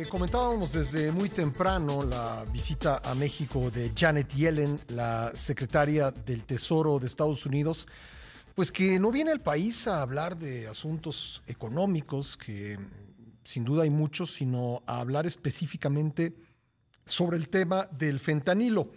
comentábamos desde muy temprano la visita a México de Janet Yellen, la secretaria del Tesoro de Estados Unidos, pues que no viene al país a hablar de asuntos económicos, que sin duda hay muchos, sino a hablar específicamente sobre el tema del fentanilo.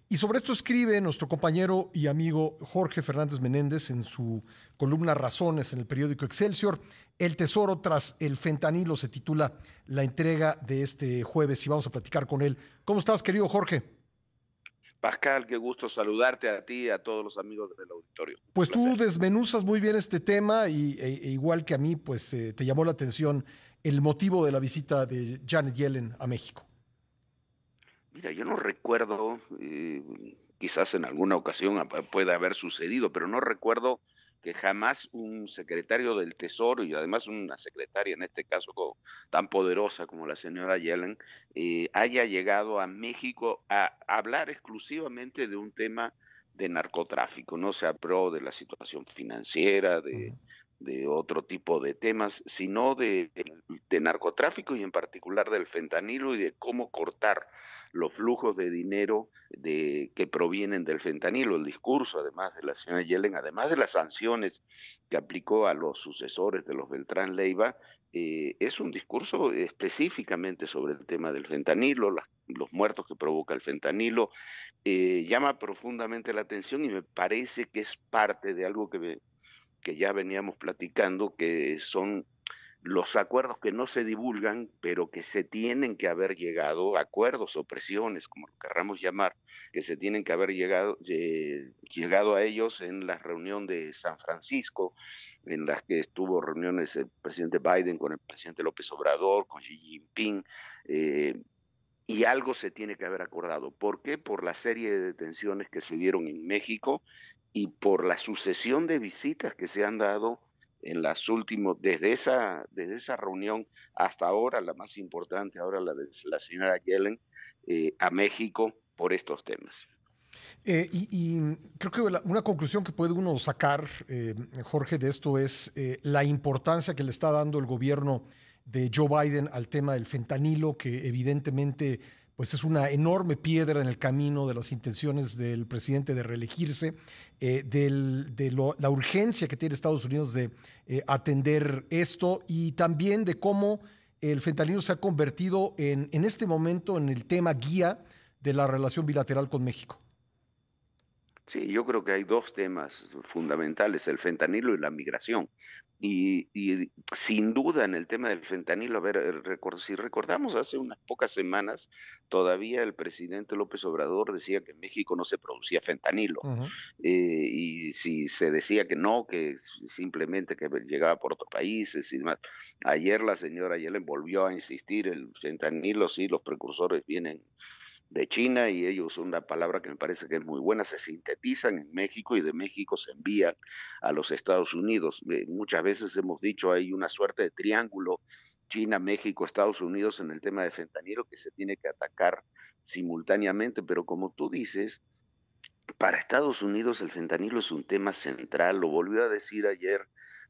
Y sobre esto escribe nuestro compañero y amigo Jorge Fernández Menéndez en su columna Razones en el periódico Excelsior. El Tesoro tras el fentanilo se titula la entrega de este jueves y vamos a platicar con él. ¿Cómo estás, querido Jorge? Pascal, qué gusto saludarte a ti y a todos los amigos del auditorio. Un Pues tú placer. desmenuzas muy bien este tema e igual que a mí, pues te llamó la atención el motivo de la visita de Janet Yellen a México. Mira, yo no recuerdo, quizás en alguna ocasión pueda haber sucedido, pero no recuerdo que jamás un secretario del Tesoro y además una secretaria, en este caso tan poderosa como la señora Yellen, haya llegado a México a hablar exclusivamente de un tema de narcotráfico. No se habló de la situación financiera, Ujú. de otro tipo de temas, sino de narcotráfico y en particular del fentanilo y de cómo cortar los flujos de dinero que provienen del fentanilo. El discurso, además de la señora Yellen, además de las sanciones que aplicó a los sucesores de los Beltrán Leiva, es un discurso específicamente sobre el tema del fentanilo, los muertos que provoca el fentanilo. Llama profundamente la atención y me parece que es parte de algo que ya veníamos platicando, que son los acuerdos que no se divulgan, pero que se tienen que haber llegado, acuerdos o presiones, como lo querramos llamar, que se tienen que haber llegado a ellos en la reunión de San Francisco, en las que estuvo reuniones el presidente Biden con el presidente López Obrador, con Xi Jinping, eh, y algo se tiene que haber acordado. ¿Por qué? Por la serie de detenciones que se dieron en México y por la sucesión de visitas que se han dado en las últimas, desde esa reunión hasta ahora, la más importante, ahora la de la señora Yellen, a México por estos temas. Y creo que una conclusión que puede uno sacar, Jorge, de esto es la importancia que le está dando el gobierno de Joe Biden al tema del fentanilo, que evidentemente pues es una enorme piedra en el camino de las intenciones del presidente de reelegirse, la urgencia que tiene Estados Unidos de atender esto y también de cómo el fentanilo se ha convertido en este momento en el tema guía de la relación bilateral con México. Sí, yo creo que hay dos temas fundamentales, el fentanilo y la migración. Y sin duda en el tema del fentanilo, a ver, si recordamos hace unas pocas semanas, todavía el presidente López Obrador decía que en México no se producía fentanilo. Ujú. Y si se decía que no, que simplemente que llegaba por otros países y demás. Ayer la señora Yellen volvió a insistir, el fentanilo, sí, los precursores vienen de China y ellos, una palabra que me parece que es muy buena, se sintetizan en México y de México se envían a los Estados Unidos. Muchas veces hemos dicho hay una suerte de triángulo China, México, Estados Unidos en el tema de fentanilo que se tiene que atacar simultáneamente, pero como tú dices, para Estados Unidos el fentanilo es un tema central, lo volvió a decir ayer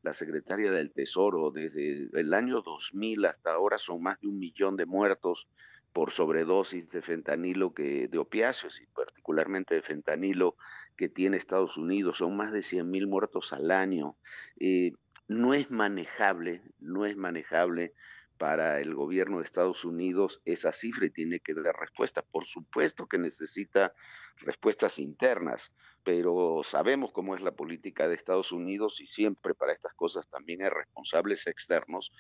la secretaria del Tesoro, desde el año 2000 hasta ahora son más de 1 millón de muertos por sobredosis de fentanilo, de opiáceos y particularmente de fentanilo que tiene Estados Unidos, son más de 100.000 muertos al año. Eh, no es manejable, no es manejable para el gobierno de Estados Unidos esa cifra y tiene que dar respuesta. Por supuesto que necesita respuestas internas, pero sabemos cómo es la política de Estados Unidos y siempre para estas cosas también hay responsables externos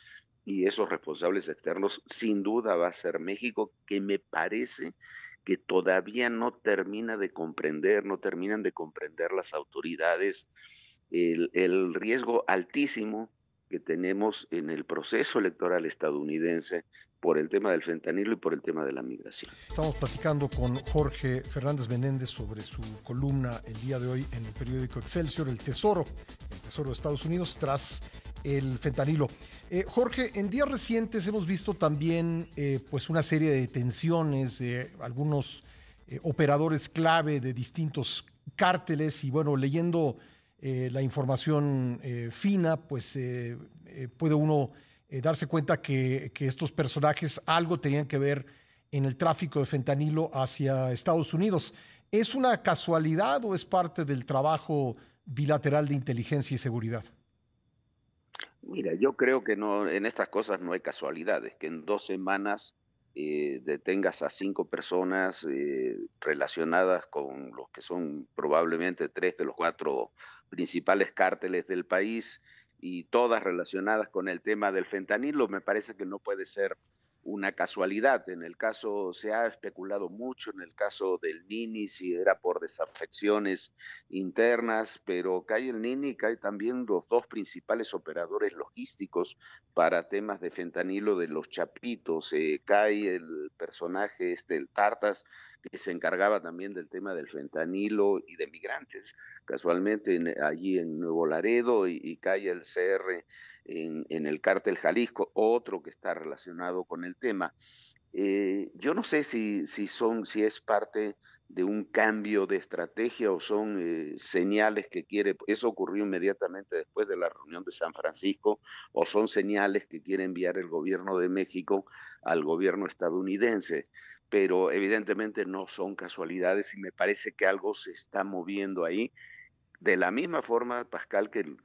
y esos responsables externos sin duda va a ser México, que me parece que todavía no termina de comprender, no terminan de comprender las autoridades el riesgo altísimo que tenemos en el proceso electoral estadounidense por el tema del fentanilo y por el tema de la migración. Estamos platicando con Jorge Fernández Menéndez sobre su columna el día de hoy en el periódico Excelsior, el tesoro de Estados Unidos tras el fentanilo. Jorge, en días recientes hemos visto también pues una serie de detenciones de algunos operadores clave de distintos cárteles y bueno, leyendo la información fina, pues puede uno darse cuenta que estos personajes algo tenían que ver en el tráfico de fentanilo hacia Estados Unidos. ¿Es una casualidad o es parte del trabajo bilateral de inteligencia y seguridad? Mira, yo creo que no, en estas cosas no hay casualidades, que en 2 semanas detengas a 5 personas relacionadas con los que son probablemente 3 de los 4 principales cárteles del país y todas relacionadas con el tema del fentanilo, me parece que no puede ser una casualidad. En el caso, se ha especulado mucho en el caso del Nini, si era por desafecciones internas, pero cae el Nini, cae también los 2 principales operadores logísticos para temas de fentanilo de los Chapitos, cae el personaje el Tartas, que se encargaba también del tema del fentanilo y de migrantes, casualmente allí en Nuevo Laredo, y cae el CR en el cártel Jalisco, otro que está relacionado con el tema. Yo no sé si es parte de un cambio de estrategia o son señales que quiere, eso ocurrió inmediatamente después de la reunión de San Francisco, o son señales que quiere enviar el gobierno de México al gobierno estadounidense, pero evidentemente no son casualidades y me parece que algo se está moviendo ahí. De la misma forma, Pascal, que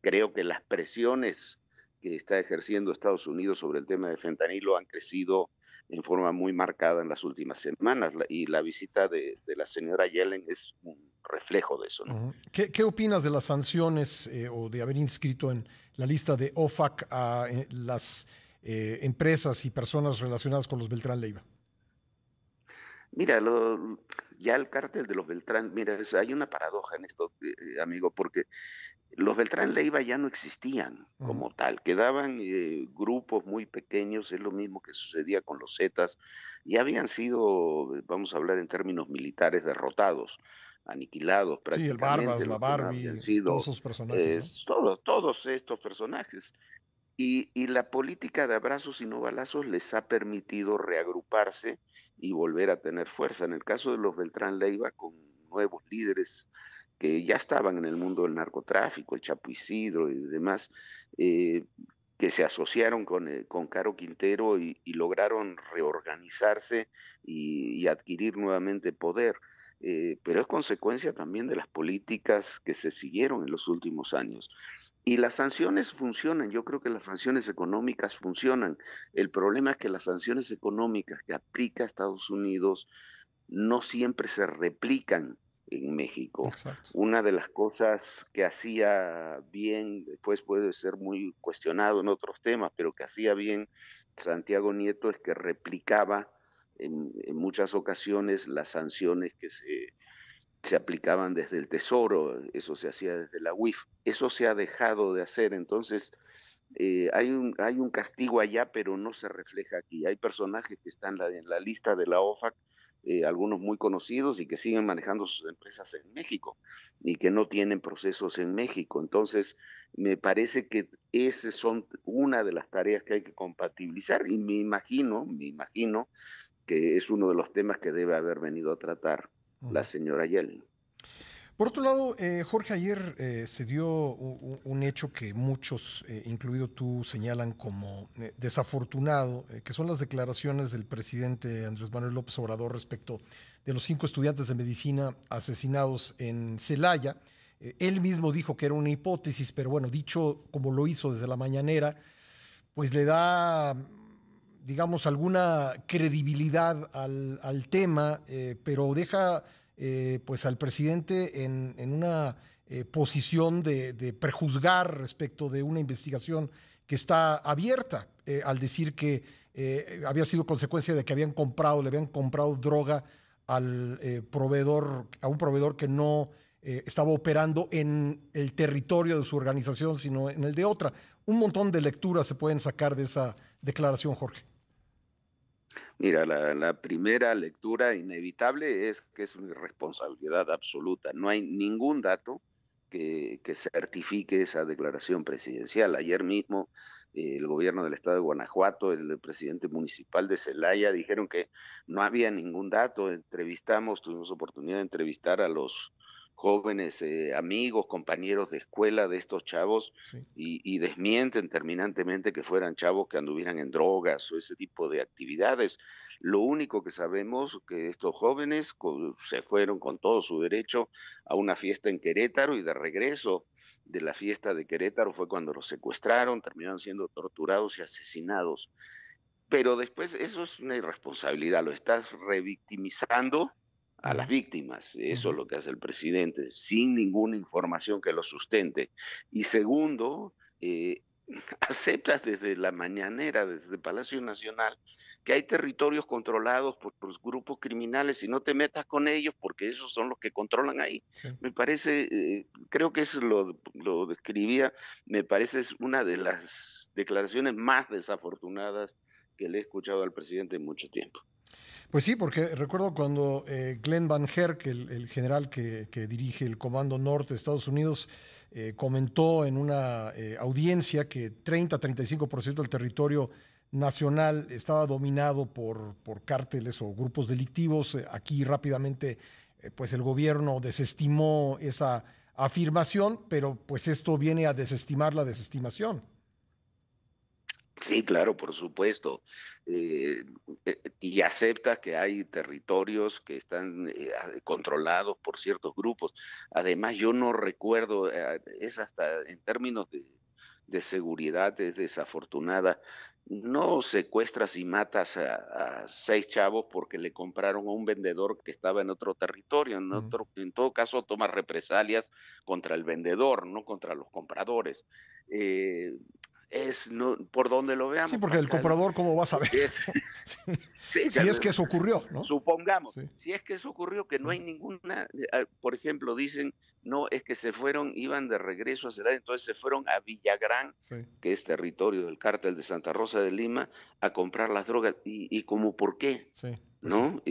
creo que las presiones que está ejerciendo Estados Unidos sobre el tema de fentanilo han crecido en forma muy marcada en las últimas semanas, y la visita de la señora Yellen es un reflejo de eso, ¿no? Ujú. ¿Qué opinas de las sanciones o de haber inscrito en la lista de OFAC a las empresas y personas relacionadas con los Beltrán Leiva? Mira, ya el cártel de los Beltrán, mira, hay una paradoja en esto, amigo, porque los Beltrán Leiva ya no existían Ujú. como tal, quedaban grupos muy pequeños, es lo mismo que sucedía con los Zetas, y habían sido, vamos a hablar en términos militares, derrotados, aniquilados Sí, el prácticamente, Barbas, la lo que no habían Barbie, todos sido esos personajes, ¿no? todos estos personajes. Y la política de abrazos y no balazos les ha permitido reagruparse y volver a tener fuerza. En el caso de los Beltrán Leiva, con nuevos líderes que ya estaban en el mundo del narcotráfico, el Chapo Isidro y demás, eh, que se asociaron con Caro Quintero y lograron reorganizarse y adquirir nuevamente poder. Pero es consecuencia también de las políticas que se siguieron en los últimos años. Y las sanciones funcionan, yo creo que las sanciones económicas funcionan. El problema es que las sanciones económicas que aplica Estados Unidos no siempre se replican en México. Exacto. Una de las cosas que hacía bien, después puede ser muy cuestionado en otros temas, pero que hacía bien Santiago Nieto es que replicaba en muchas ocasiones las sanciones que se aplicaban desde el Tesoro, eso se hacía desde la UIF, eso se ha dejado de hacer, entonces hay un castigo allá, pero no se refleja aquí. Hay personajes que están en la lista de la OFAC, algunos muy conocidos y que siguen manejando sus empresas en México y que no tienen procesos en México. Entonces, me parece que esas son una de las tareas que hay que compatibilizar y me imagino que es uno de los temas que debe haber venido a tratar la Ujú. señora Yellen. Por otro lado, Jorge, ayer se dio un hecho que muchos, incluido tú, señalan como desafortunado, que son las declaraciones del presidente Andrés Manuel López Obrador respecto de los 5 estudiantes de medicina asesinados en Celaya. Él mismo dijo que era una hipótesis, pero bueno, dicho como lo hizo desde la mañanera, pues le da, digamos, alguna credibilidad al tema, pero deja pues al presidente en una posición de prejuzgar respecto de una investigación que está abierta, al decir que había sido consecuencia de que le habían comprado droga al proveedor, a un proveedor que no estaba operando en el territorio de su organización, sino en el de otra. Un montón de lecturas se pueden sacar de esa declaración, Jorge. Mira, la primera lectura inevitable es que es una irresponsabilidad absoluta. No hay ningún dato que certifique esa declaración presidencial. Ayer mismo el gobierno del estado de Guanajuato, el presidente municipal de Celaya dijeron que no había ningún dato. Tuvimos oportunidad de entrevistar a los jóvenes amigos, compañeros de escuela de estos chavos sí. y desmienten terminantemente que fueran chavos que anduvieran en drogas o ese tipo de actividades. Lo único que sabemos que estos jóvenes se fueron con todo su derecho a una fiesta en Querétaro y de regreso de la fiesta de Querétaro fue cuando los secuestraron, terminaron siendo torturados y asesinados. Pero después eso es una irresponsabilidad, lo estás revictimizando a las Ujú, víctimas, eso es ujú. lo que hace el presidente, sin ninguna información que lo sustente. Y segundo, aceptas desde la mañanera, desde Palacio Nacional, que hay territorios controlados por los grupos criminales y no te metas con ellos porque esos son los que controlan ahí. Sí. Me parece, creo que eso lo describía, me parece es una de las declaraciones más desafortunadas que le he escuchado al presidente en mucho tiempo. Pues sí, porque recuerdo cuando Glenn Van Herk, el general que dirige el Comando Norte de Estados Unidos, comentó en una audiencia que 30-35% del territorio nacional estaba dominado por cárteles o grupos delictivos. Aquí rápidamente, pues el gobierno desestimó esa afirmación, pero pues esto viene a desestimar la desestimación. Sí, claro, por supuesto. Eh, y acepta que hay territorios que están controlados por ciertos grupos. Además, yo no recuerdo, es hasta en términos de seguridad, es desafortunada. No secuestras y matas a 6 chavos porque le compraron a un vendedor que estaba en otro territorio. Mm. En todo caso, toma represalias contra el vendedor, no contra los compradores. Eh, es no, por donde lo Sí, veamos, porque el Pascal, comprador, ¿cómo va a saber? es, Sí. sí, Si es que eso ocurrió, ¿no? supongamos, Sí, si es que eso ocurrió, que sí, no hay ninguna, por ejemplo, dicen, no, es que se fueron, iban de regreso a Celaya, entonces se fueron a Villagrán, sí, que es territorio del cártel de Santa Rosa de Lima, a comprar las drogas. Y como, ¿por qué? sí, pues sí. ¿No?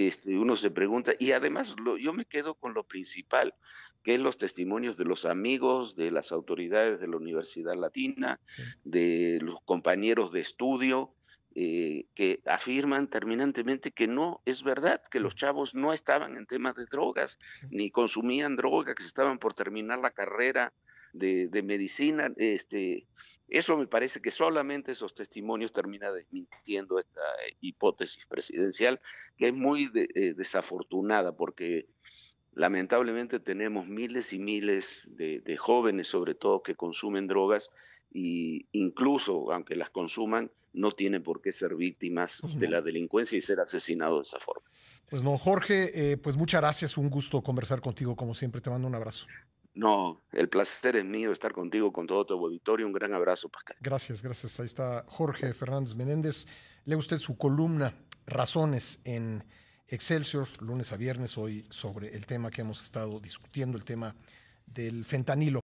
Uno se pregunta, y además yo me quedo con lo principal, que es los testimonios de los amigos, de las autoridades de la Universidad Latina, Sí, de los compañeros de estudio, que afirman terminantemente que no es verdad, que mm, los chavos no estaban en temas de drogas, sí. ni consumían droga, que estaban por terminar la carrera de medicina. Eso me parece que solamente esos testimonios termina desmintiendo esta hipótesis presidencial, que es muy desafortunada, porque lamentablemente tenemos miles y miles de jóvenes, sobre todo, que consumen drogas y incluso, aunque las consuman, no tienen por qué ser víctimas Pues de no. la delincuencia y ser asesinados de esa forma. Pues no, Jorge, pues muchas gracias. Un gusto conversar contigo, como siempre. Te mando un abrazo. No, el placer es mío estar contigo, con todo tu auditorio. Un gran abrazo, Pascal. Gracias, gracias. Ahí está Jorge Fernández Menéndez. Lee usted su columna Razones en Excelsior, lunes a viernes, hoy sobre el tema que hemos estado discutiendo, el tema del fentanilo.